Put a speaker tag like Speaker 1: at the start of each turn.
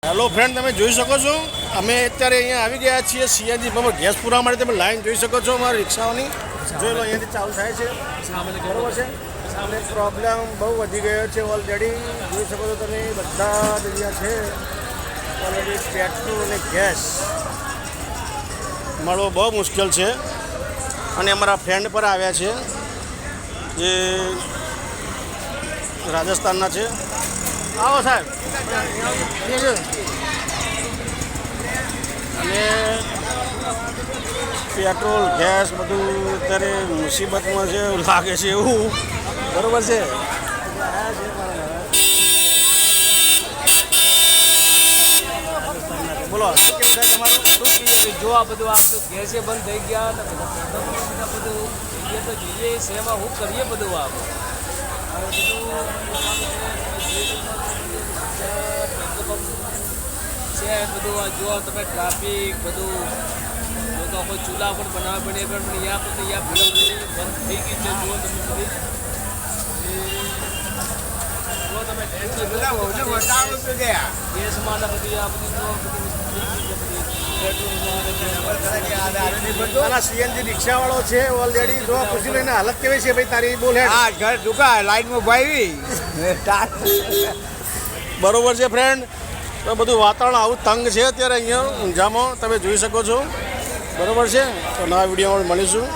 Speaker 1: Hello friend, તમે જોઈ શકો છો અમે અત્યારે અહીંયા આવી ગયા છીએ સીએનજી પર ગેસ પૂરવા માટે. તમે લાઈન જોઈ શકો છો અમારી રિક્ષાઓની. જોઈ લો, અહીંયાથી ચાલુ થાય છે. બરોબર છે. સામે પ્રોબ્લેમ બહુ વધી ગયો છે ઓલરેડી. જોઈ શકો છો તમે, બધા જગ્યા છે ઓલરેડી પેટ્રોલ અને ગેસ મળવો બહુ મુશ્કેલ છે. અને અમારા ફ્રેન્ડ પર આવ્યા છે જે રાજસ્થાનના છે. આવો સાહેબ. અને પેટ્રોલ ગેસ બધું અત્યારે મુસીબતમાં છે એવું લાગે છે. એવું બરોબર છે. બોલો, કેવું છે તમારું?
Speaker 2: જો આ બધું ગેસે બંધ થઈ ગયા ને બધું જોઈએ તો જોઈએ સેવા હું કરીએ બધું આ છે બધું. આ જો તમે ટ્રાફિક બધું તો કોઈ ચૂલા પર બનાવવા પડે પણ યા પછી યા બંધ થઈ ગઈ છે. જુઓ તમે બધી જો તમે ગેસમાં ને બધી આ બધી
Speaker 1: સીએનજી રિક્ષાવાળો છે ઓલરેડી. જો પૂછી લઈને હાલત કેવી છે ભાઈ તારી? બોલે
Speaker 3: હા, ઘર દુકા લાઈનમાં ભાઈ.
Speaker 1: બરોબર છે ફ્રેન્ડ. તો બધું વાતાવરણ આવું તંગ છે અત્યારે અહીંયા ઊંઝામાં, તમે જોઈ શકો છો. બરોબર છે. તો નવા વિડીયોમાં મળીશું.